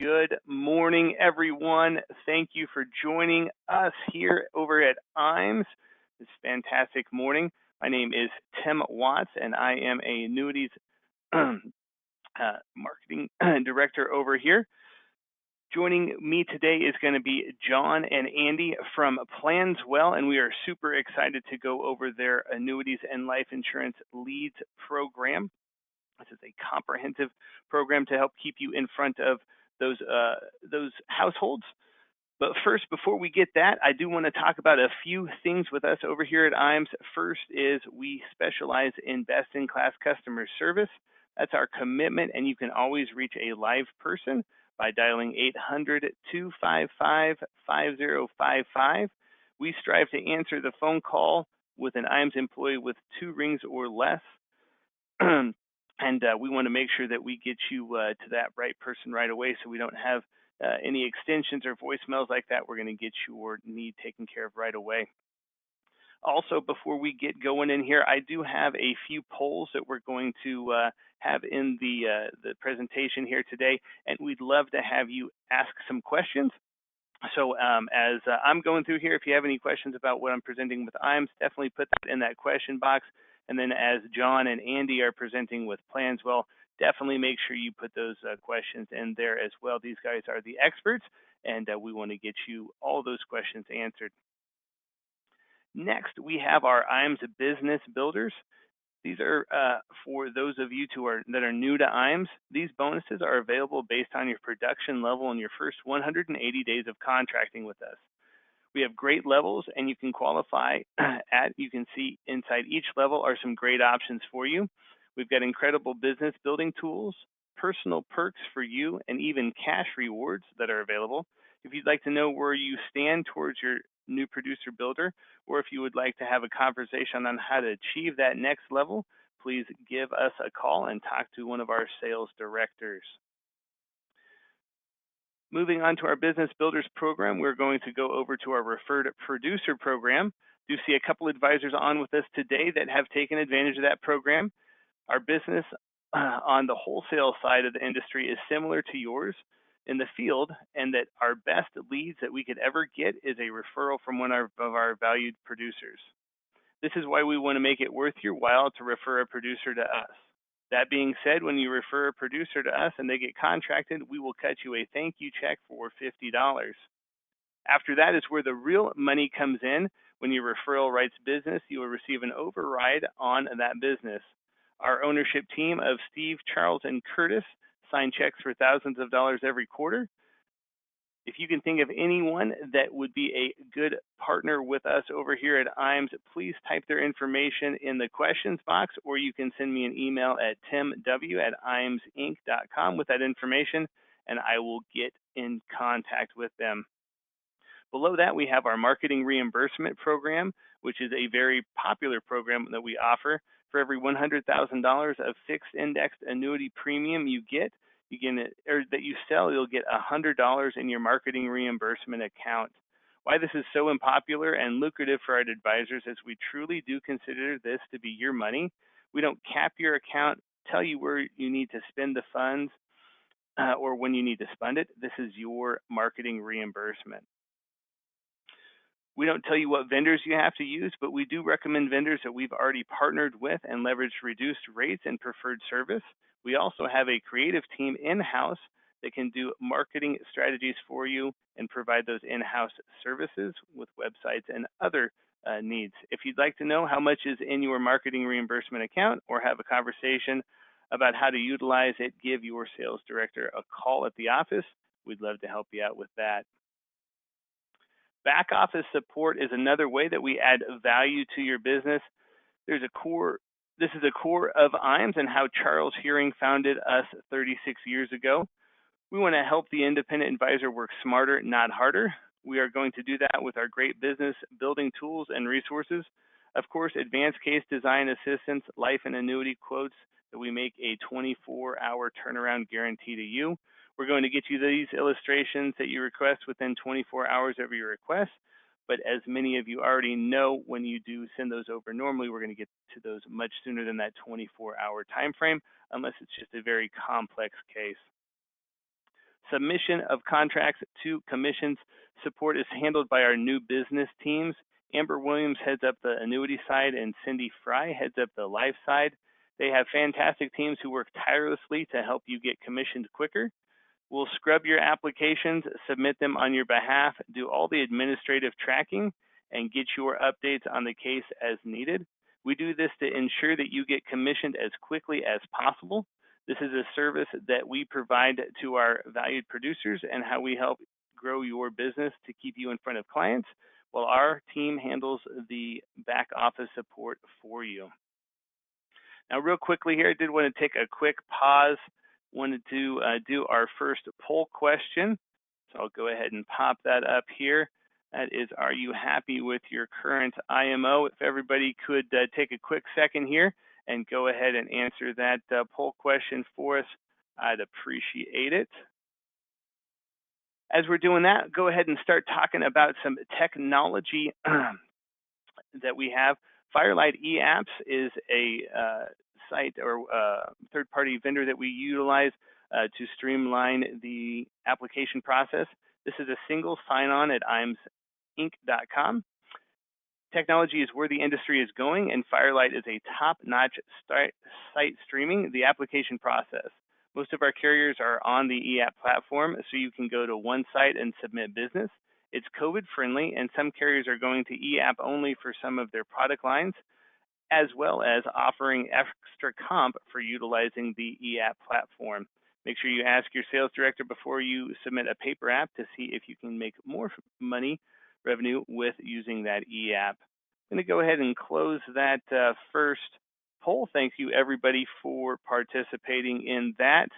Good morning, everyone. Thank you for joining us here over at IAMS this fantastic morning. My name is Tim Watts, and I am a annuities marketing director over here. Joining me today is going to be Jon and Andy from Planswell, and we are super excited to go over their annuities and life insurance leads program. This is a comprehensive program to help keep you in front of those households. But first, before we get that, I do want to talk about a few things with us over here at IAMS. First is we specialize in best-in-class customer service. That's our commitment, and you can always reach a live person by dialing 800-255-5055. We strive to answer the phone call with an IAMS employee with 2 rings or less. And we want to make sure that we get you to that right person right away, so we don't have any extensions or voicemails like that. We're going to get your need taken care of right away. Also, before we get going in here, I do have a few polls that we're going to have in the presentation here today, and we'd love to have you ask some questions. So as I'm going through here, if you have any questions about what I'm presenting with IAMS, definitely put that in that question box. And then as Jon and Andy are presenting with Planswell, definitely make sure you put those questions in there as well. These guys are the experts, and we want to get you all those questions answered. Next, we have our IAMS Business Builders. These are for those of you that are new to IAMS. These bonuses are available based on your production level in your first 180 days of contracting with us. We have great levels, and you can qualify you can see inside each level are some great options for you. We've got incredible business building tools, personal perks for you, and even cash rewards that are available. If you'd like to know where you stand towards your new producer builder, or if you would like to have a conversation on how to achieve that next level, please give us a call and talk to one of our sales directors. Moving on to our Business Builders program, we're going to go over to our Referred Producer program. Do see a couple advisors on with us today that have taken advantage of that program. Our business on the wholesale side of the industry is similar to yours in the field, and that our best leads that we could ever get is a referral from one of our valued producers. This is why we want to make it worth your while to refer a producer to us. That being said, when you refer a producer to us and they get contracted, we will cut you a thank you check for $50. After that is where the real money comes in. When your referral writes business, you will receive an override on that business. Our ownership team of Steve, Charles, and Curtis sign checks for thousands of dollars every quarter. If you can think of anyone that would be a good partner with us over here at IAMS, please type their information in the questions box, or you can send me an email at timw@iamsinc.com with that information, and I will get in contact with them. Below that, we have our marketing reimbursement program, which is a very popular program that we offer. For every $100,000 of fixed indexed annuity premium that you sell, you'll get $100 in your marketing reimbursement account. Why this is so unpopular and lucrative for our advisors is we truly do consider this to be your money. We don't cap your account, tell you where you need to spend the funds or when you need to spend it. This is your marketing reimbursement. We don't tell you what vendors you have to use, but we do recommend vendors that we've already partnered with and leveraged reduced rates and preferred service. We also have a creative team in-house that can do marketing strategies for you and provide those in-house services with websites and other needs. If you'd like to know how much is in your marketing reimbursement account or have a conversation about how to utilize it, give your sales director a call at the office. We'd love to help you out with that. Back office support is another way that we add value to your business. This is a core of IAMS and how Charles Hearing founded us 36 years ago. We want to help the independent advisor work smarter, not harder. We are going to do that with our great business building tools and resources. Of course, advanced case design assistance, life and annuity quotes that we make a 24-hour turnaround guarantee to you. We're going to get you these illustrations that you request within 24 hours of your request. But as many of you already know, when you do send those over, normally we're going to get to those much sooner than that 24-hour time frame, unless it's just a very complex case. Submission of contracts to commissions support is handled by our new business teams. Amber Williams heads up the annuity side, and Cindy Fry heads up the life side. They have fantastic teams who work tirelessly to help you get commissioned quicker. We'll scrub your applications, submit them on your behalf, do all the administrative tracking, and get your updates on the case as needed. We do this to ensure that you get commissioned as quickly as possible. This is a service that we provide to our valued producers and how we help grow your business to keep you in front of clients, while our team handles the back office support for you. Now, real quickly here, I did want to take a quick pause. Wanted to do our first poll question. So I'll go ahead and pop that up here. That is, are you happy with your current IMO? If everybody could take a quick second here and go ahead and answer that poll question for us, I'd appreciate it. As we're doing that, go ahead and start talking about some technology that we have. Firelight eApps is a site or third-party vendor that we utilize to streamline the application process. This is a single sign-on at IAMSinc.com. Technology is where the industry is going, and Firelight is a top-notch site streaming the application process. Most of our carriers are on the eApp platform, so you can go to one site and submit business. It's COVID-friendly, and some carriers are going to eApp only for some of their product lines, as well as offering extra comp for utilizing the eApp platform. Make sure you ask your sales director before you submit a paper app to see if you can make more revenue with using that eApp. I'm going to go ahead and close that first poll. Thank you, everybody, for participating in that.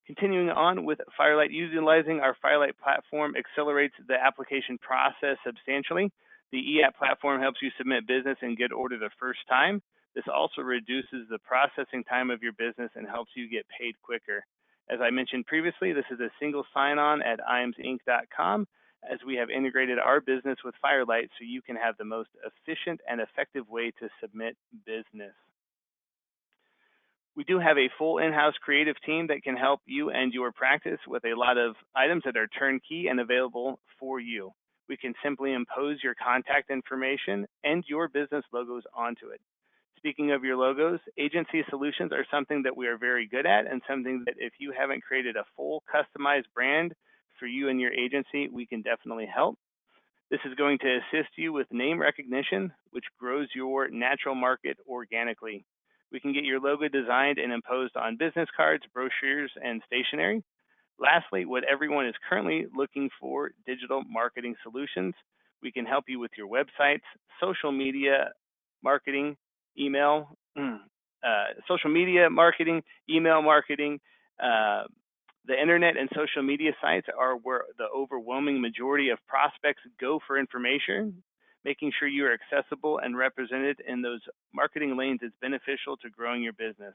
Continuing on with Firelight, utilizing our Firelight platform accelerates the application process substantially. The eApp platform helps you submit business and get order the first time. This also reduces the processing time of your business and helps you get paid quicker. As I mentioned previously, this is a single sign-on at IAMSinc.com, as we have integrated our business with Firelight so you can have the most efficient and effective way to submit business. We do have a full in-house creative team that can help you and your practice with a lot of items that are turnkey and available for you. We can simply impose your contact information and your business logos onto it. Speaking of your logos, agency solutions are something that we are very good at, and something that if you haven't created a full customized brand for you and your agency, we can definitely help. This is going to assist you with name recognition, which grows your natural market organically. We can get your logo designed and imposed on business cards, brochures, and stationery. Lastly, what everyone is currently looking for, digital marketing solutions. We can help you with your websites, social media marketing, email marketing. The internet and social media sites are where the overwhelming majority of prospects go for information. Making sure you are accessible and represented in those marketing lanes is beneficial to growing your business.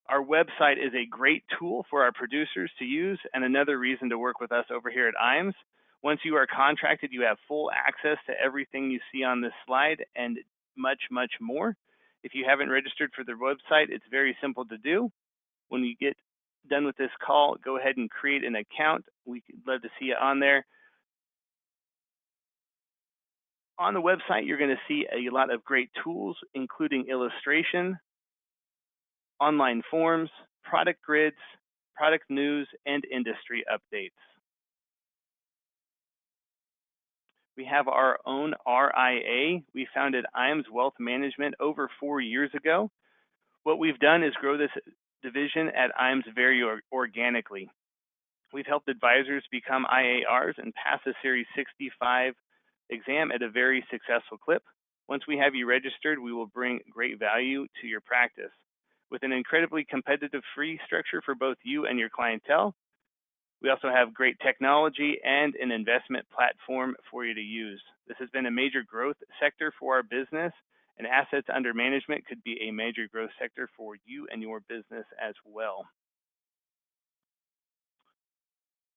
Our website is a great tool for our producers to use, and another reason to work with us over here at IAMS. Once you are contracted, you have full access to everything you see on this slide and much, much more. If you haven't registered for the website, it's very simple to do. When you get done with this call, go ahead and create an account. We'd love to see you on there. On the website, you're going to see a lot of great tools, including illustration, online forms, product grids, product news, and industry updates. We have our own RIA. We founded IAMS Wealth Management over 4 years ago. What we've done is grow this division at IAMS very organically. We've helped advisors become IARs and pass the Series 65 exam at a very successful clip. Once we have you registered, we will bring great value to your practice. With an incredibly competitive fee structure for both you and your clientele, we also have great technology and an investment platform for you to use. This has been a major growth sector for our business, and assets under management could be a major growth sector for you and your business as well.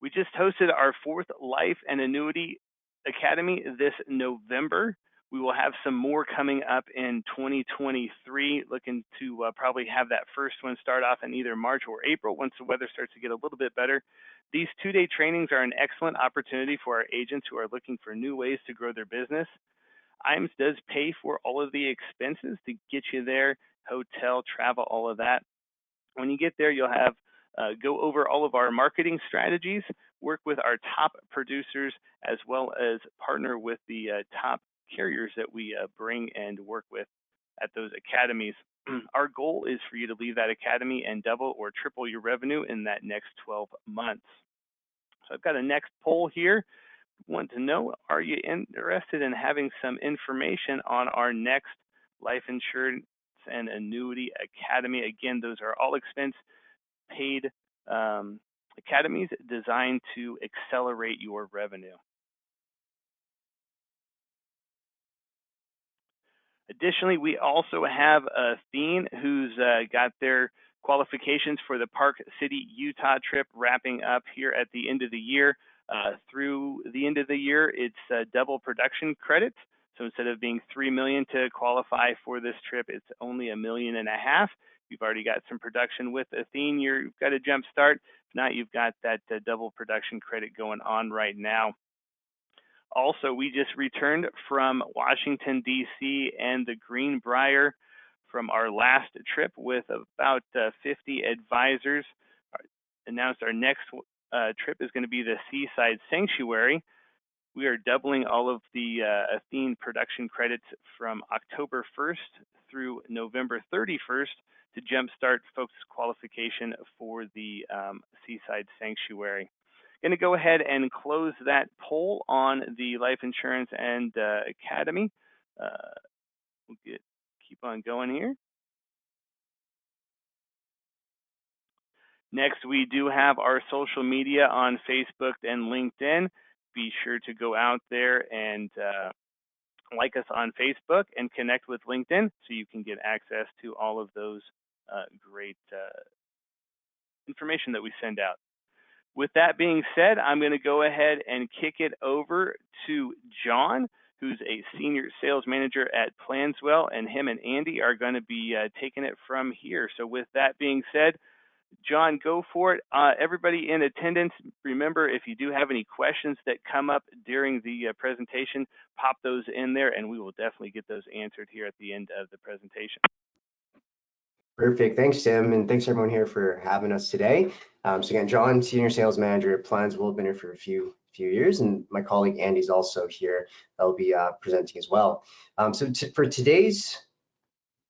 We just hosted our 4th Life and Annuity Academy this November. We will have some more coming up in 2023, looking to probably have that first one start off in either March or April once the weather starts to get a little bit better. These 2-day trainings are an excellent opportunity for our agents who are looking for new ways to grow their business. IAMS does pay for all of the expenses to get you there, hotel, travel, all of that. When you get there, you'll have go over all of our marketing strategies, work with our top producers, as well as partner with the top carriers that we bring and work with at those academies. Our goal is for you to leave that academy and double or triple your revenue in that next 12 months. So I've got a next poll here. Want to know, are you interested in having some information on our next life insurance and annuity academy? Again, those are all expense paid academies designed to accelerate your revenue. Additionally, we also have Athene, who's got their qualifications for the Park City, Utah trip wrapping up here at the end of the year. Through the end of the year, it's double production credits. So instead of being $3 million to qualify for this trip, it's only $1.5 million. You've already got some production with Athene. You've got a jump start. If not, you've got that double production credit going on right now. Also, we just returned from Washington, D.C. and the Greenbrier from our last trip with about 50 advisors. Announced our next trip is going to be the Seaside Sanctuary. We are doubling all of the Athene production credits from October 1st through November 31st to jumpstart folks' qualification for the Seaside Sanctuary. Going to go ahead and close that poll on the Life Insurance and Academy. We'll keep on going here. Next, we do have our social media on Facebook and LinkedIn. Be sure to go out there and like us on Facebook and connect with LinkedIn so you can get access to all of those great information that we send out. With that being said, I'm going to go ahead and kick it over to Jon, who's a senior sales manager at Planswell, and him and Andy are going to be taking it from here. So with that being said, Jon, go for it. Everybody in attendance, remember, if you do have any questions that come up during the presentation, pop those in there, and we will definitely get those answered here at the end of the presentation. Perfect. Thanks, Tim, and thanks everyone here for having us today. So again, Jon, Senior Sales Manager at Planswell, been here for a few years, and my colleague Andy's also here. I'll be presenting as well. For today's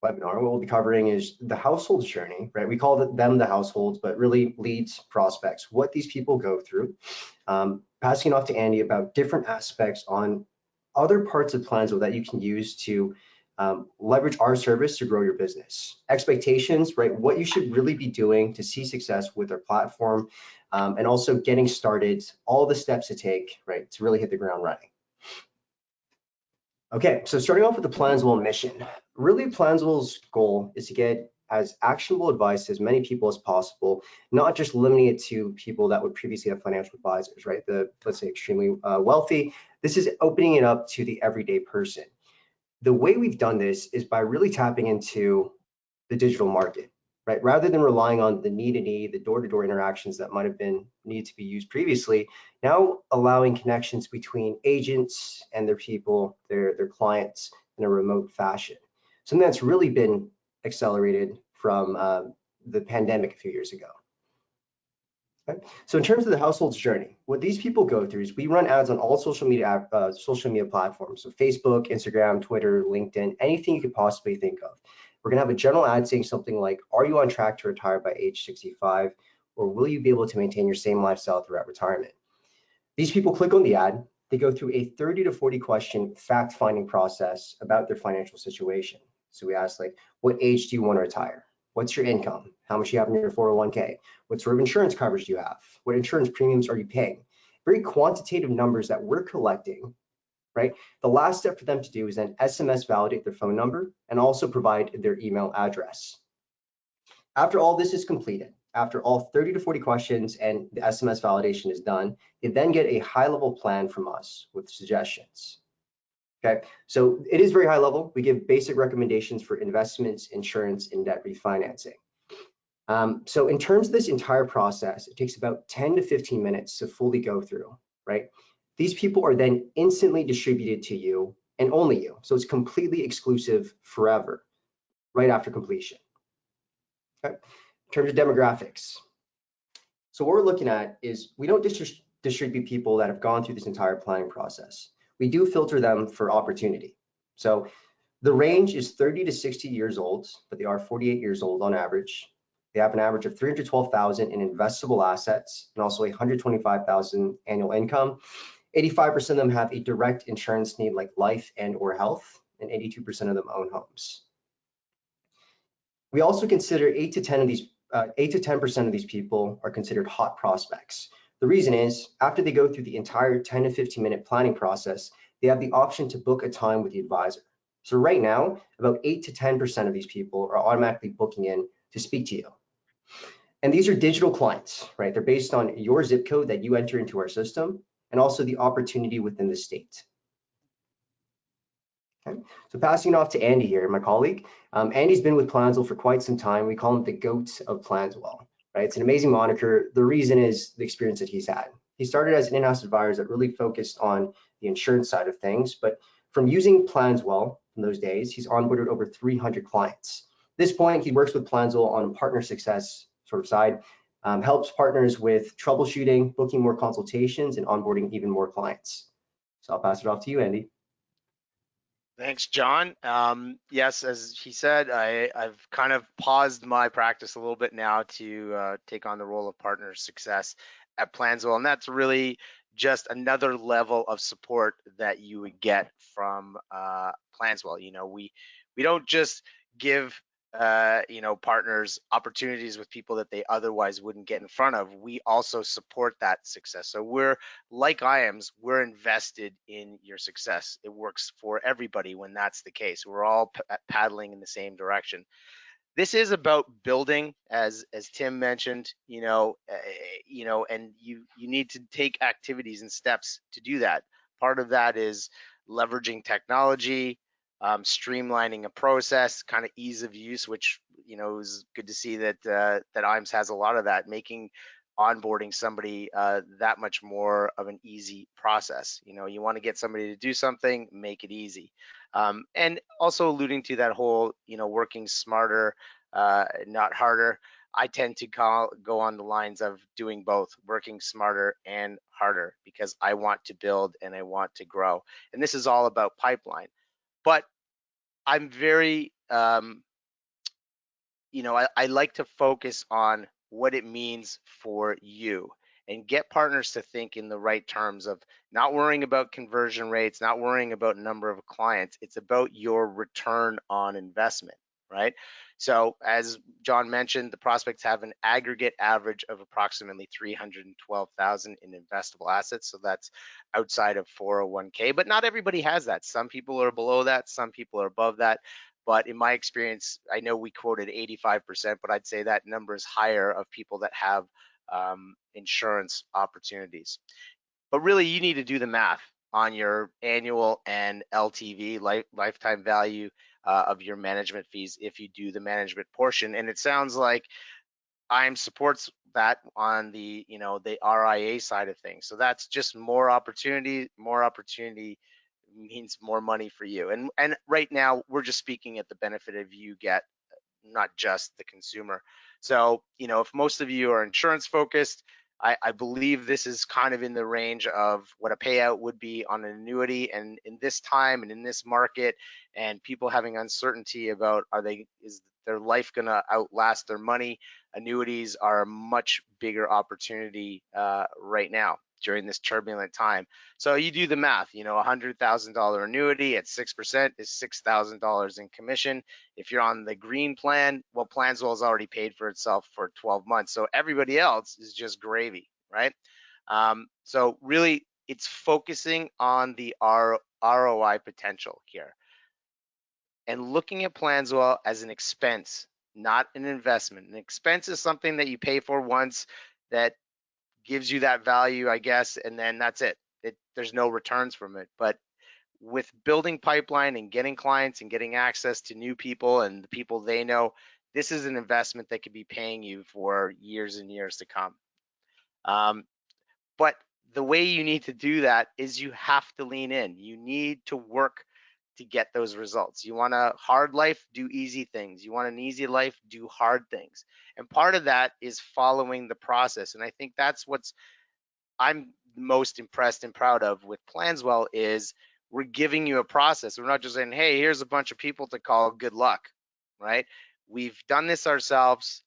webinar, what we'll be covering is the household journey, right? We call them the households, but really leads, prospects, what these people go through. Passing it off to Andy about different aspects on other parts of Planswell that you can use to leverage our service to grow your business. Expectations, right? What you should really be doing to see success with our platform, and also getting started, all the steps to take, right, to really hit the ground running. Okay, so starting off with the Planswell mission. Really, Planswell's goal is to get as actionable advice to as many people as possible, not just limiting it to people that would previously have financial advisors, right? Let's say extremely wealthy. This is opening it up to the everyday person. The way we've done this is by really tapping into the digital market, right? Rather than relying on the need-to-need, the door-to-door interactions that might have been needed to be used previously, now allowing connections between agents and their people, their clients in a remote fashion. Something that's really been accelerated from the pandemic a few years ago. Okay. So in terms of the household's journey, what these people go through is we run ads on all social media platforms, so Facebook, Instagram, Twitter, LinkedIn, anything you could possibly think of. We're gonna have a general ad saying something like, are you on track to retire by age 65, or will you be able to maintain your same lifestyle throughout retirement? These people click on the ad, they go through a 30 to 40 question fact-finding process about their financial situation. So we ask, like, what age do you want to retire? What's your income? How much do you have in your 401k? What sort of insurance coverage do you have? What insurance premiums are you paying? Very quantitative numbers that we're collecting, right? The last step for them to do is then SMS validate their phone number and also provide their email address. After all this is completed, after all 30 to 40 questions and the SMS validation is done, they then get a high-level plan from us with suggestions. Okay, so it is very high level. We give basic recommendations for investments, insurance, and debt refinancing. So in terms of this entire process, it takes about 10 to 15 minutes to fully go through, right? These people are then instantly distributed to you and only you. So it's completely exclusive forever, right after completion. Okay. In terms of demographics, so what we're looking at is we don't distribute people that have gone through this entire planning process. We do filter them for opportunity. So the range is 30 to 60 years old, but they are 48 years old on average. They have an average of 312,000 in investable assets and also 125,000 annual income. 85% of them have a direct insurance need like life and or health, and 82% of them own homes. We also consider 8 to 10% of these people are considered hot prospects. The reason is after they go through the entire 10 to 15 minute planning process, they have the option to book a time with the advisor. So right now, about 8 to 10% of these people are automatically booking in to speak to you. And these are digital clients, right? They're based on your zip code that you enter into our system and also the opportunity within the state. Okay. So passing it off to Andy here, my colleague. Andy's been with Planswell for quite some time. We call him the G.O.A.T of Planswell, right? It's an amazing moniker. The reason is the experience that he's had. He started as an in-house advisor that really focused on the insurance side of things, but from using Planswell in those days, he's onboarded over 300 clients. At this point, he works with Planswell on partner success sort of side, helps partners with troubleshooting, booking more consultations, and onboarding even more clients. So I'll pass it off to you, Andy. Thanks, John. Yes, as he said, I've kind of paused my practice a little bit now to take on the role of partner success at Planswell, and that's really just another level of support that you would get from Planswell. You know, we don't just give you know, partners opportunities with people that they otherwise wouldn't get in front of. We also support that success. So we're like IAMS, we're invested in your success. It works for everybody when that's the case. We're all paddling in the same direction. This is about building, as Tim mentioned, you know, and you need to take activities and steps to do that. Part of that is leveraging technology, streamlining a process, kind of ease of use, which, you know, is good to see that that IAMS has a lot of that, making onboarding somebody that much more of an easy process. You know, you want to get somebody to do something, make it easy. And also alluding to that whole, you know, working smarter, not harder. I tend to go on the lines of doing both, working smarter and harder, because I want to build and I want to grow. And this is all about pipeline. But I'm very, you know, I like to focus on what it means for you and get partners to think in the right terms of not worrying about conversion rates, not worrying about number of clients. It's about your return on investment, right? So as John mentioned, the prospects have an aggregate average of approximately 312,000 in investable assets. So that's outside of 401k, but not everybody has that. Some people are below that, some people are above that. But in my experience, I know we quoted 85%, but I'd say that number is higher of people that have insurance opportunities. But really, you need to do the math on your annual and LTV, lifetime value of your management fees if you do the management portion. And it sounds like IAMS supports that on the, you know, the RIA side of things. So that's just more opportunity. More opportunity means more money for you. And right now we're just speaking at the benefit of you get, not just the consumer. So, you know, if most of you are insurance focused, I believe this is kind of in the range of what a payout would be on an annuity. And in this time and in this market, and people having uncertainty about is their life going to outlast their money, annuities are a much bigger opportunity right now during this turbulent time. So you do the math, you know, $100,000 annuity at 6% is $6,000 in commission. If you're on the green plan, well, Planswell has already paid for itself for 12 months. So everybody else is just gravy, right? So really it's focusing on the ROI potential here and looking at Planswell as an expense, not an investment. An expense is something that you pay for once that gives you that value, I guess, and then that's it. There's no returns from it. But with building pipeline and getting clients and getting access to new people and the people they know, this is an investment that could be paying you for years and years to come. But the way you need to do that is you have to lean in. You need to work to get those results. You want a hard life, do easy things. You want an easy life, do hard things. And part of that is following the process. And I think that's what's I'm most impressed and proud of with Planswell is we're giving you a process. We're not just saying, hey, here's a bunch of people to call, good luck, right? We've done this ourselves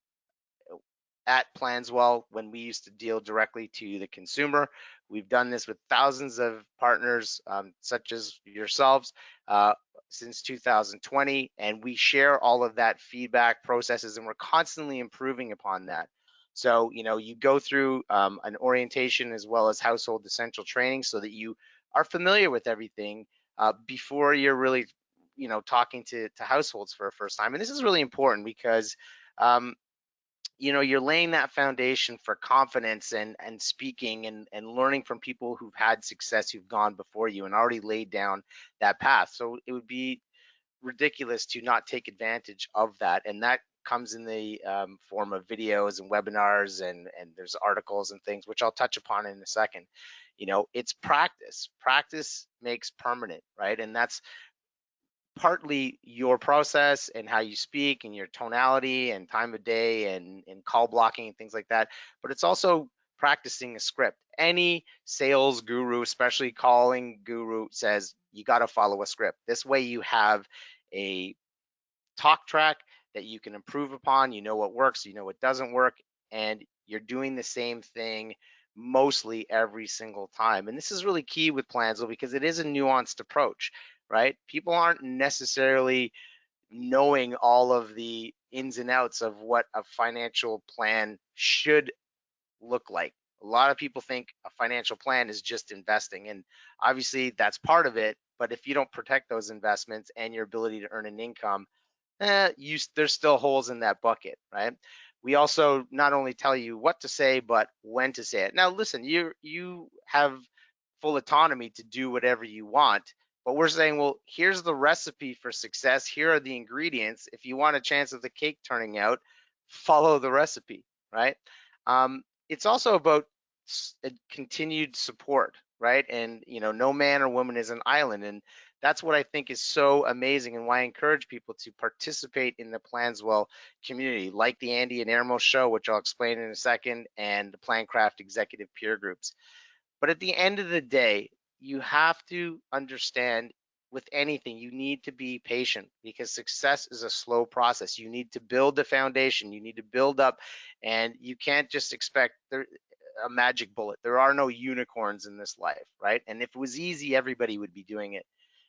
at Planswell when we used to deal directly to the consumer. We've done this with thousands of partners, such as yourselves, since 2020, and we share all of that feedback processes, and we're constantly improving upon that. So, you go through an orientation as well as household essential training so that you are familiar with everything before you're really, talking to households for a first time. And this is really important because you're laying that foundation for confidence and speaking and learning from people who've had success, who've gone before you and already laid down that path. So it would be ridiculous to not take advantage of that. And that comes in the form of videos and webinars, and there's articles and things, which I'll touch upon in a second. It's practice. Practice makes permanent, right? And that's partly your process and how you speak and your tonality and time of day and call blocking and things like that. But it's also practicing a script. Any sales guru, especially calling guru, says you got to follow a script. This way you have a talk track that you can improve upon. You know what works, you know what doesn't work, and you're doing the same thing mostly every single time. And this is really key with Planswell because it is a nuanced approach, right? People aren't necessarily knowing all of the ins and outs of what a financial plan should look like. A lot of people think a financial plan is just investing, and obviously that's part of it. But if you don't protect those investments and your ability to earn an income, there's still holes in that bucket, right? We also not only tell you what to say, but when to say it. Now, listen, you have full autonomy to do whatever you want, but we're saying, well, here's the recipe for success. Here are the ingredients. If you want a chance of the cake turning out, follow the recipe, right? It's also about continued support, right? And no man or woman is an island, and that's what I think is so amazing, and why I encourage people to participate in the Planswell community, like the Andy and Ermo show, which I'll explain in a second, and the PlanCraft executive peer groups. But at the end of the day, you have to understand with anything, you need to be patient because success is a slow process. You need to build the foundation, you need to build up, and you can't just expect a magic bullet. There are no unicorns in this life, right? And if it was easy, everybody would be doing it.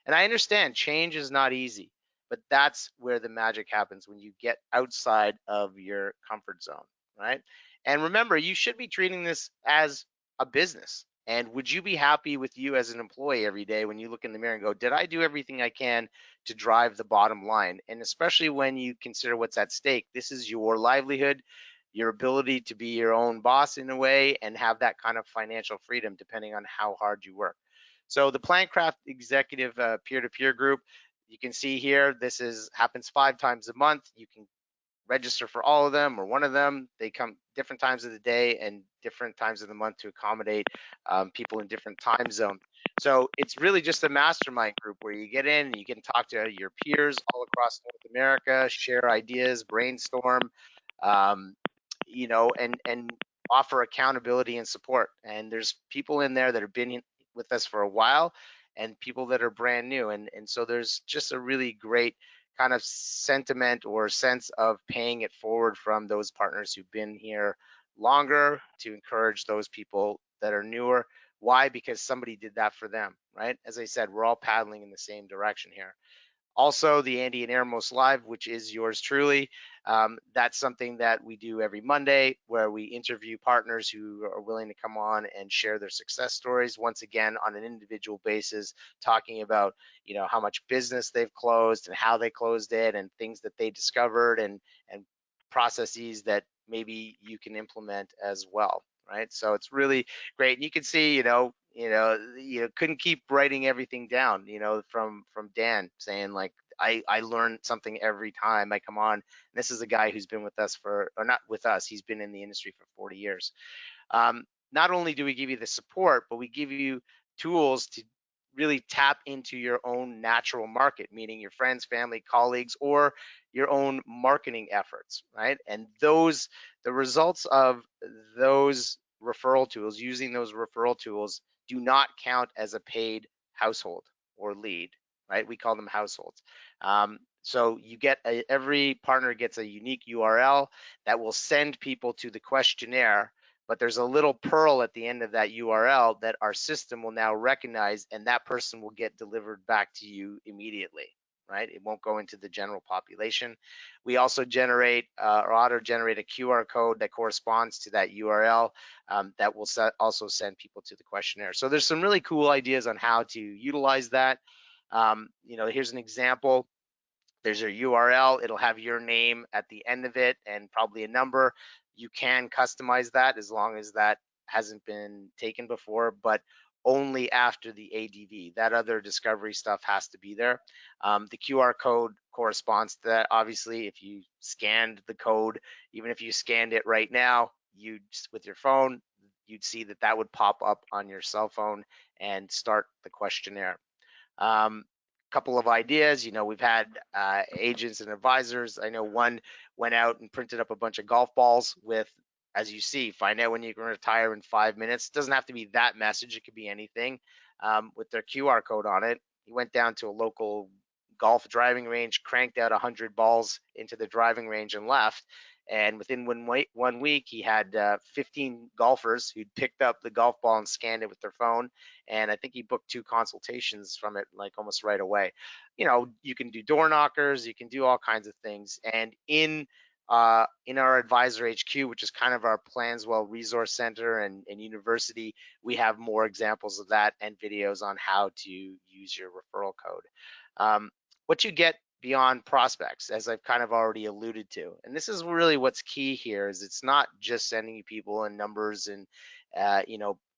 And I understand change is not easy, but that's where the magic happens, when you get outside of your comfort zone, right? And remember, you should be treating this as a business. And would you be happy with you as an employee every day when you look in the mirror and go, did I do everything I can to drive the bottom line? And especially when you consider what's at stake, this is your livelihood, your ability to be your own boss in a way, and have that kind of financial freedom depending on how hard you work. So the PlanCraft executive peer-to-peer group, you can see here, this happens 5 times a month. You can register for all of them or one of them. They come different times of the day and different times of the month to accommodate people in different time zones. So it's really just a mastermind group where you get in and you can talk to your peers all across North America, share ideas, brainstorm, and offer accountability and support. And there's people in there that have been with us for a while and people that are brand new. And so there's just a really great kind of sentiment or sense of paying it forward from those partners who've been here longer to encourage those people that are newer. Why? Because somebody did that for them, right? As I said, we're all paddling in the same direction here. Also, the Andy and Ermos Live, which is yours truly. That's something that we do every Monday, where we interview partners who are willing to come on and share their success stories, once again on an individual basis, talking about how much business they've closed and how they closed it, and things that they discovered, and processes that maybe you can implement as well, right? So it's really great. And you can see, couldn't keep writing everything down, from Dan saying like, I learn something every time I come on. This is a guy who's been with us or not with us, he's been in the industry for 40 years. Not only do we give you the support, but we give you tools to really tap into your own natural market, meaning your friends, family, colleagues, or your own marketing efforts, right? And the results of those referral tools, using those referral tools, do not count as a paid household or lead, right? We call them households. So every partner gets a unique URL that will send people to the questionnaire, but there's a little pearl at the end of that URL that our system will now recognize, and that person will get delivered back to you immediately, right? It won't go into the general population. We also generate or auto-generate a QR code that corresponds to that URL that will also send people to the questionnaire. So there's some really cool ideas on how to utilize that. Here's an example. There's your URL. It'll have your name at the end of it and probably a number. You can customize that as long as that hasn't been taken before, but only after the ADV. That other discovery stuff has to be there. The QR code corresponds to that. Obviously, if you scanned the code, even if you scanned it right now, with your phone, you'd see that would pop up on your cell phone and start the questionnaire. Couple of ideas. We've had agents and advisors. I know one went out and printed up a bunch of golf balls with, as you see, find out when you can retire in 5 minutes. It doesn't have to be that message. It could be anything with their QR code on it. He went down to a local golf driving range, cranked out 100 balls into the driving range and left. And within 1 week, he had 15 golfers who'd picked up the golf ball and scanned it with their phone. And I think he booked 2 consultations from it, like almost right away. You can do door knockers, you can do all kinds of things. And in our advisor HQ, which is kind of our Planswell Resource Center and university, we have more examples of that and videos on how to use your referral code. What you get beyond prospects, as I've kind of already alluded to, and this is really what's key here, is it's not just sending you people and numbers and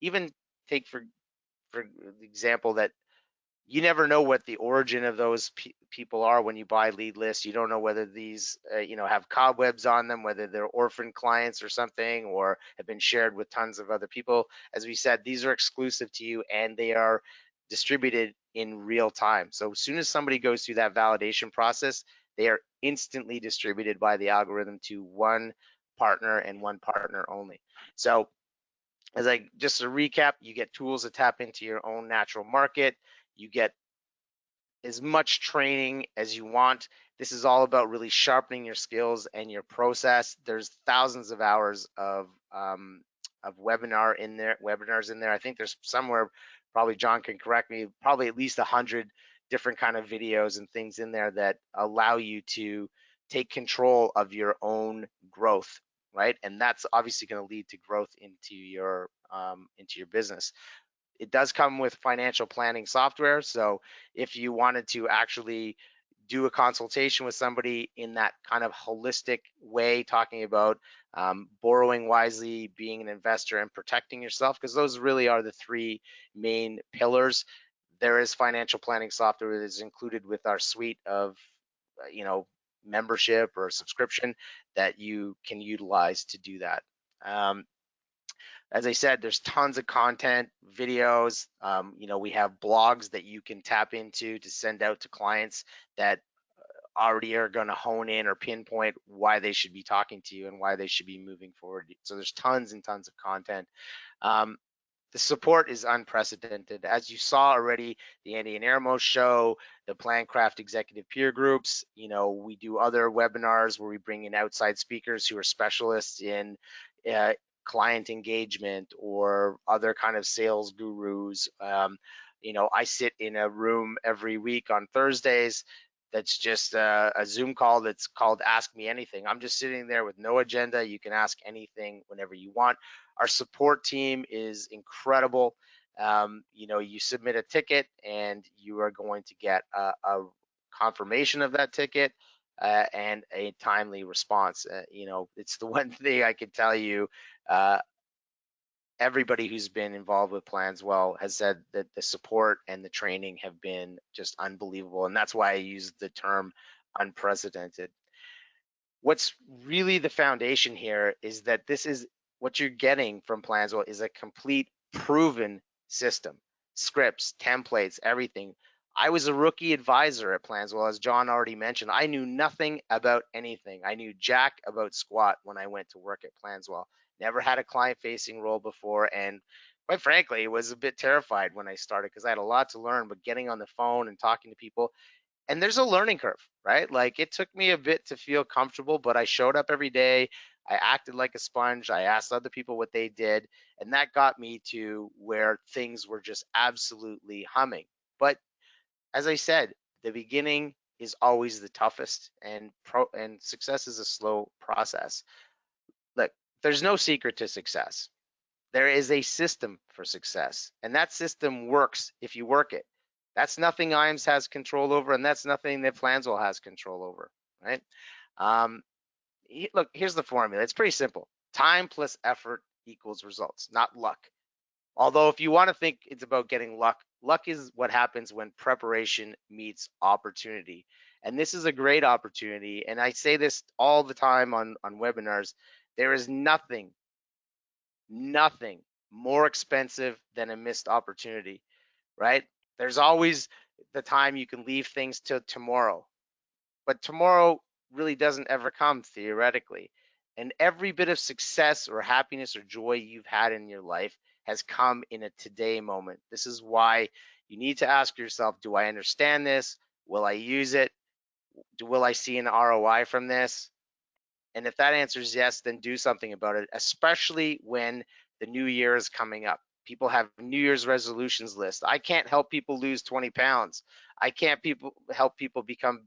even take for example that you never know what the origin of those people are when you buy lead lists. You don't know whether these have cobwebs on them, whether they're orphan clients or something, or have been shared with tons of other people. As we said, these are exclusive to you and they are distributed in real time. So as soon as somebody goes through that validation process, they are instantly distributed by the algorithm to one partner and one partner only. So just to recap, you get tools to tap into your own natural market. You get as much training as you want. This is all about really sharpening your skills and your process. There's thousands of hours of webinars in there. I think there's somewhere, probably Jon can correct me, probably at least 100 different kind of videos and things in there that allow you to take control of your own growth, right? And that's obviously going to lead to growth into your business. It does come with financial planning software. So if you wanted to actually do a consultation with somebody in that kind of holistic way, talking about borrowing wisely, being an investor, and protecting yourself, because those really are the 3 main pillars. There is financial planning software that is included with our suite of membership or subscription that you can utilize to do that. As I said, there's tons of content, videos. We have blogs that you can tap into to send out to clients that already are going to hone in or pinpoint why they should be talking to you and why they should be moving forward. So there's tons and tons of content. The support is unprecedented. As you saw already, the Andy and Eramo show, the PlanCraft executive peer groups, we do other webinars where we bring in outside speakers who are specialists in client engagement or other kind of sales gurus. I sit in a room every week on Thursdays that's just a Zoom call that's called Ask Me Anything. I'm just sitting there with no agenda. You can ask anything whenever you want. Our support team is incredible. You submit a ticket and you are going to get a confirmation of that ticket and a timely response. It's the one thing I can tell you everybody who's been involved with Planswell has said that the support and the training have been just unbelievable. And that's why I use the term unprecedented. What's really the foundation here is that this is what you're getting from Planswell is a complete proven system, scripts, templates, everything. I was a rookie advisor at Planswell, as Jon already mentioned. I knew nothing about anything. I knew jack about squat when I went to work at Planswell. Never had a client-facing role before, and quite frankly, was a bit terrified when I started because I had a lot to learn. But getting on the phone and talking to people, and there's a learning curve, right? Like it took me a bit to feel comfortable, but I showed up every day. I acted like a sponge. I asked other people what they did, and that got me to where things were just absolutely humming. But as I said, the beginning is always the toughest, and success is a slow process. Look, there's no secret to success. There is a system for success, and that system works if you work it. That's nothing IAMS has control over, and that's nothing that Planswell has control over, right? Look, here's the formula. It's pretty simple. Time plus effort equals results, not luck. Although if you want to think it's about getting luck, luck is what happens when preparation meets opportunity. And this is a great opportunity. And I say this all the time on webinars. There is nothing more expensive than a missed opportunity, right? There's always the time you can leave things till tomorrow, but tomorrow really doesn't ever come theoretically. And every bit of success or happiness or joy you've had in your life has come in a today moment. This is why you need to ask yourself, do I understand this? Will I use it? Will I see an ROI from this? And if that answer is yes, then do something about it, especially when the new year is coming up. People have New Year's resolutions list. I can't help people lose 20 pounds. I can't help people become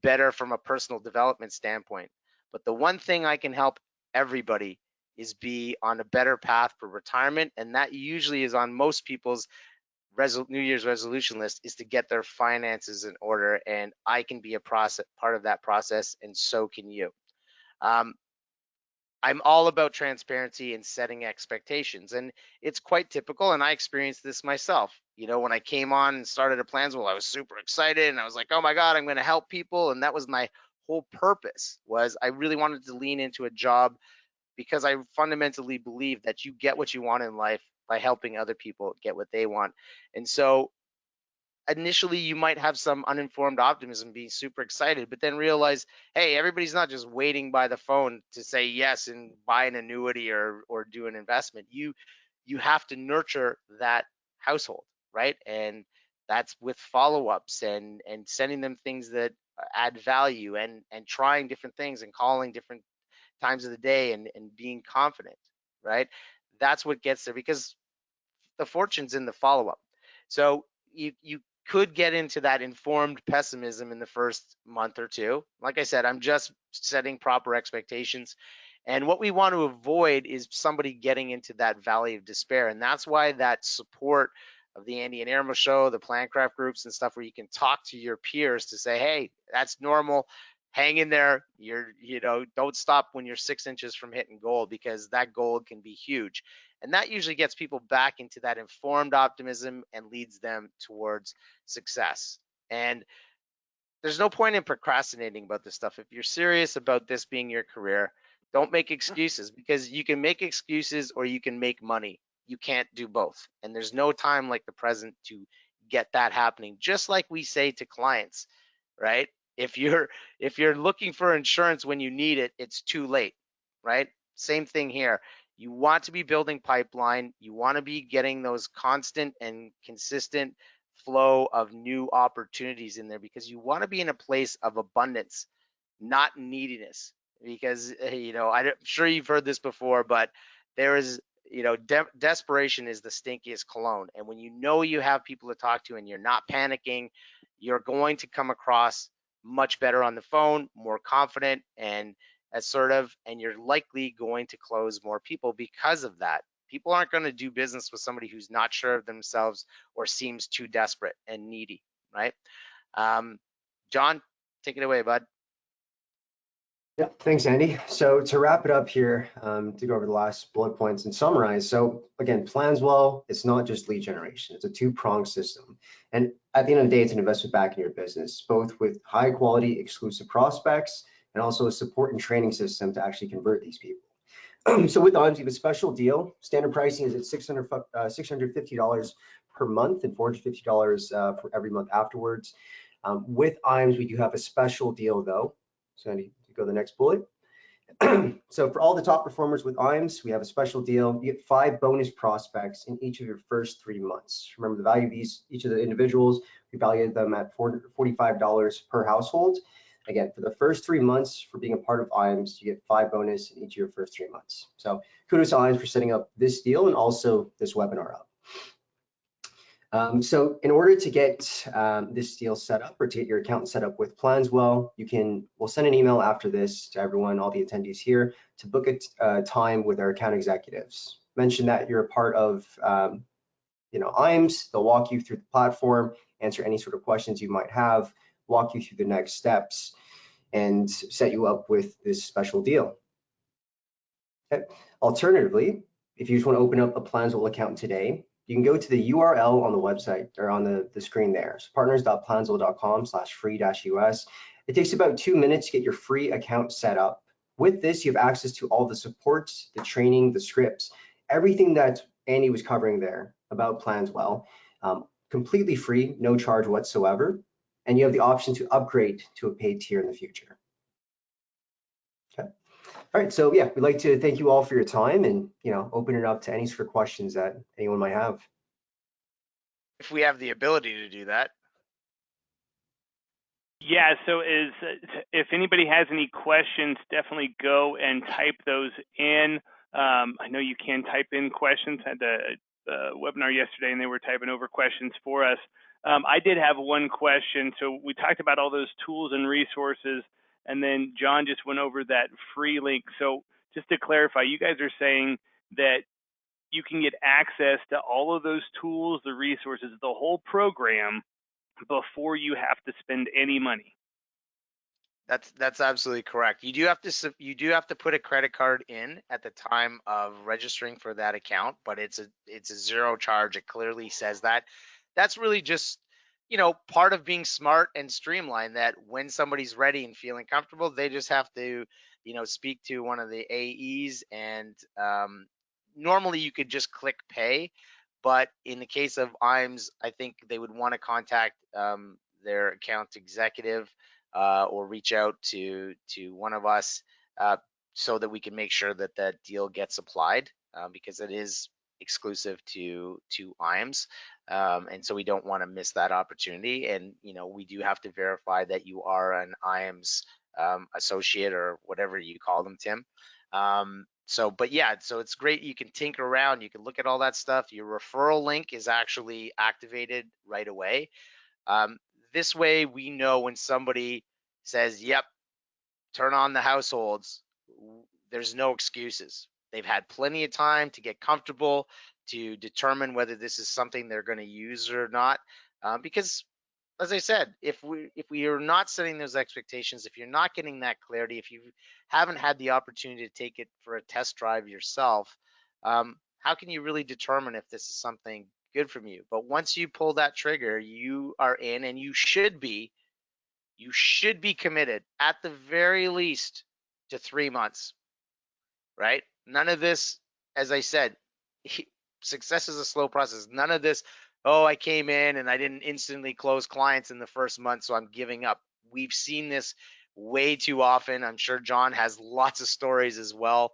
better from a personal development standpoint. But the one thing I can help everybody is be on a better path for retirement. And that usually is on most people's New Year's resolution list, is to get their finances in order. And I can be a part of that process, and so can you. I'm all about transparency and setting expectations, and it's quite typical. And I experienced this myself. You know, when I came on and started at Planswell, I was super excited, and I was like, "Oh my God, I'm going to help people!" And that was my whole purpose. Was I really wanted to lean into a job because I fundamentally believe that you get what you want in life by helping other people get what they want. And so initially you might have some uninformed optimism, being super excited, but then realize, hey, everybody's not just waiting by the phone to say yes and buy an annuity or do an investment. You have to nurture that household, right? And that's with follow-ups and sending them things that add value, and trying different things and calling different times of the day, and being confident, right? That's what gets there, because the fortune's in the follow-up. So you could get into that informed pessimism in the first month or two. Like I said, I'm just setting proper expectations. And what we want to avoid is somebody getting into that valley of despair. And that's why that support of the Andy and Irma show, the Plancraft groups and stuff, where you can talk to your peers to say, hey, that's normal. Hang in there. Don't stop when you're 6 inches from hitting gold, because that gold can be huge. And that usually gets people back into that informed optimism and leads them towards success. And there's no point in procrastinating about this stuff. If you're serious about this being your career, don't make excuses, because you can make excuses or you can make money. You can't do both. And there's no time like the present to get that happening. Just like we say to clients, right? If you're looking for insurance when you need it, it's too late, right? Same thing here. You want to be building pipeline. You want to be getting those constant and consistent flow of new opportunities in there, because you want to be in a place of abundance, not neediness. Because I'm sure you've heard this before, but there is desperation is the stinkiest cologne. And when you have people to talk to and you're not panicking, you're going to come across much better on the phone, more confident and assertive, and you're likely going to close more people because of that. People aren't going to do business with somebody who's not sure of themselves or seems too desperate and needy, right? Jon, take it away, bud. Yeah, thanks, Andy. So to wrap it up here, to go over the last bullet points and summarize. So again, Planswell, it's not just lead generation. It's a two-pronged system. And at the end of the day, it's an investment back in your business, both with high quality exclusive prospects and also a support and training system to actually convert these people. So with IAMS, you have a special deal. Standard pricing is at $650 per month and $450 for every month afterwards. With IAMS, we do have a special deal though. So Andy, go to the next bullet. So for all the top performers with IAMS, we have a special deal. You get 5 bonus prospects in each of your first 3 months. Remember the value of each of the individuals, we valued them at $45 per household. Again, for the first 3 months for being a part of IAMS, you get 5 bonus in each of your first 3 months. So kudos to IAMS for setting up this deal and also this webinar up. So in order to get this deal set up or to get your account set up with Planswell, we'll send an email after this to everyone, all the attendees here, to book a time with our account executives. Mention that you're a part of IAMS. They'll walk you through the platform, answer any sort of questions you might have, walk you through the next steps, and set you up with this special deal. Okay. Alternatively, if you just want to open up a Planswell account today, you can go to the URL on the website or on the screen there. So partners.planswell.com/free-US. It takes about 2 minutes to get your free account set up. With this, you have access to all the supports, the training, the scripts, everything that Andy was covering there about Planswell, completely free, no charge whatsoever. And you have the option to upgrade to a paid tier in the future. Okay. All right, so yeah, we'd like to thank you all for your time and open it up to any sort of questions that anyone might have. If we have the ability to do that. Yeah, so if anybody has any questions, definitely go and type those in. I know you can type in questions. I had the webinar yesterday and they were typing over questions for us. I did have one question. So we talked about all those tools and resources, and then Jon just went over that free link. So just to clarify, you guys are saying that you can get access to all of those tools, the resources, the whole program before you have to spend any money. That's absolutely correct. You do have to put a credit card in at the time of registering for that account, but it's a zero charge. It clearly says that. That's really just part of being smart and streamlined, that when somebody's ready and feeling comfortable, they just have to speak to one of the AEs, and normally you could just click pay, but in the case of IAMS, I think they would want to contact their account executive or reach out to one of us so that we can make sure that that deal gets applied, because it is exclusive to IAMS, and so we don't want to miss that opportunity. And we do have to verify that you are an IAMS associate or whatever you call them, Tim. But yeah, so it's great. You can tinker around, you can look at all that stuff. Your referral link is actually activated right away. This way we know when somebody says, yep, turn on the households, there's no excuses. They've had plenty of time to get comfortable, to determine whether this is something they're going to use or not. Because as I said, if we are not setting those expectations, if you're not getting that clarity, if you haven't had the opportunity to take it for a test drive yourself, how can you really determine if this is something good from you? But once you pull that trigger, you are in, and you should be committed at the very least to 3 months, right? None of this, as I said, success is a slow process. None of this, oh, I came in and I didn't instantly close clients in the first month, so I'm giving up. We've seen this way too often. I'm sure Jon has lots of stories as well,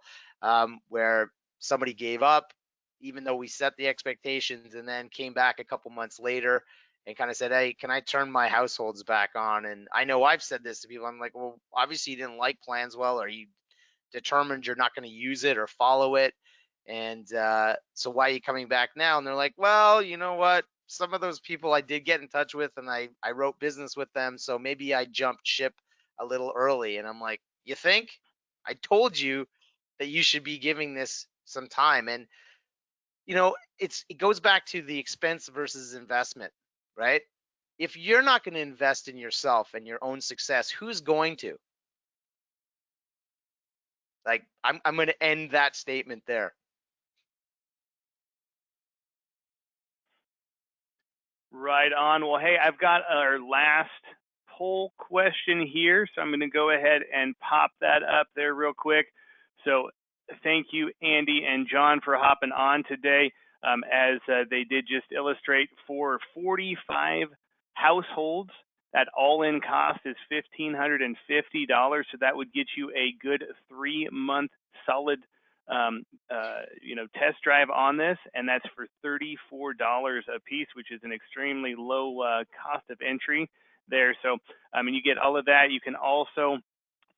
where somebody gave up, even though we set the expectations, and then came back a couple months later and kind of said, hey, can I turn my households back on? And I know I've said this to people. I'm like, well, obviously you didn't like Planswell, or you determined you're not going to use it or follow it. And so why are you coming back now? And they're like, well, you know what? Some of those people I did get in touch with, and I wrote business with them. So maybe I jumped ship a little early. And I'm like, you think? I told you that you should be giving this some time. And, it goes back to the expense versus investment, right? If you're not going to invest in yourself and your own success, who's going to? Like I'm going to end that statement there. Right on. Well, hey, I've got our last poll question here, so I'm going to go ahead and pop that up there real quick. So thank you, Andy and Jon, for hopping on today. As they did just illustrate, for 45 households, that all-in cost is $1,550. So that would get you a good 3-month solid test drive on this, and that's for $34 a piece, which is an extremely low cost of entry there. So, I mean, you get all of that. You can also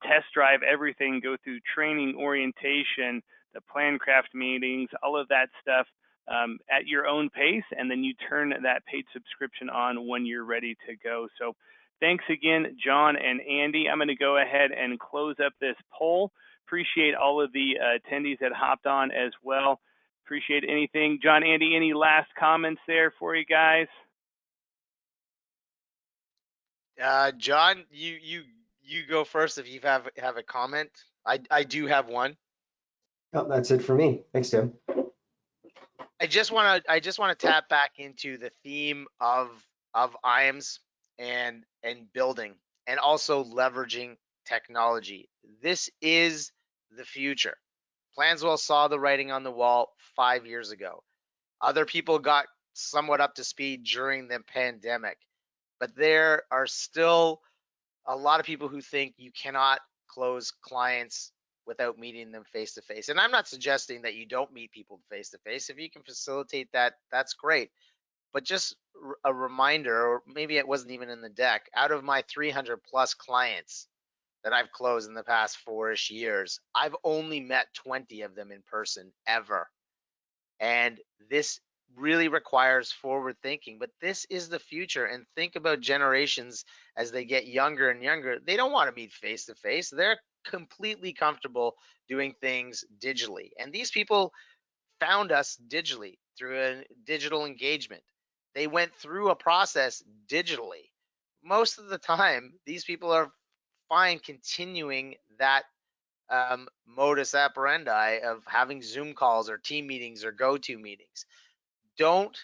test drive everything, go through training, orientation, the plan craft meetings, all of that stuff at your own pace, and then you turn that paid subscription on when you're ready to go. So thanks again, Jon and Andy. I'm going to go ahead and close up this poll. Appreciate all of the attendees that hopped on as well. Appreciate anything. Jon, Andy, any last comments there for you guys? Jon, you go first if you have a comment. I do have one. Oh, that's it for me. Thanks, Tim. I just want to tap back into the theme of IAMS and building, and also leveraging technology. This is the future. Planswell saw the writing on the wall 5 years ago. Other people got somewhat up to speed during the pandemic, but there are still a lot of people who think you cannot close clients without meeting them face to face. And I'm not suggesting that you don't meet people face to face. If you can facilitate that, that's great. But just a reminder, or maybe it wasn't even in the deck, out of my 300 plus clients that I've closed in the past 4-ish years, I've only met 20 of them in person ever. And this really requires forward thinking, but this is the future. And think about generations as they get younger and younger. They don't want to meet face to face. They're completely comfortable doing things digitally. And these people found us digitally through a digital engagement. They went through a process digitally. Most of the time, these people are fine continuing that modus operandi of having Zoom calls or team meetings or go-to meetings. Don't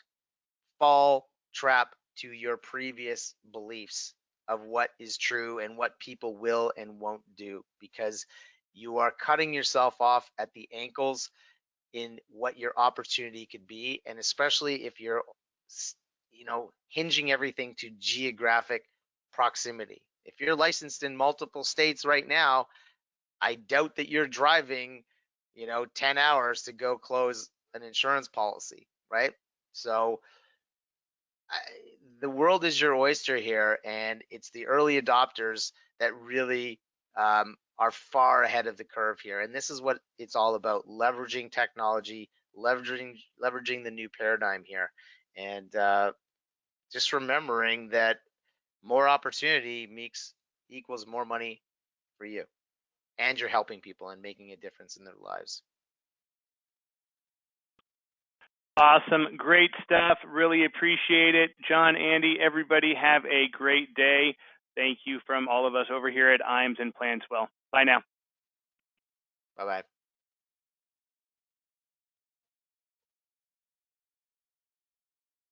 fall trap to your previous beliefs of what is true and what people will and won't do, because you are cutting yourself off at the ankles in what your opportunity could be, and especially if you're hinging everything to geographic proximity. If you're licensed in multiple states right now, I doubt that you're driving 10 hours to go close an insurance policy, right? So the world is your oyster here, and it's the early adopters that really are far ahead of the curve here. And this is what it's all about: leveraging technology, leveraging the new paradigm here, and just remembering that more opportunity equals more money for you, and you're helping people and making a difference in their lives. Awesome. Great stuff. Really appreciate it. Jon, Andy, everybody have a great day. Thank you from all of us over here at IAMS and Planswell. Bye now. Bye-bye.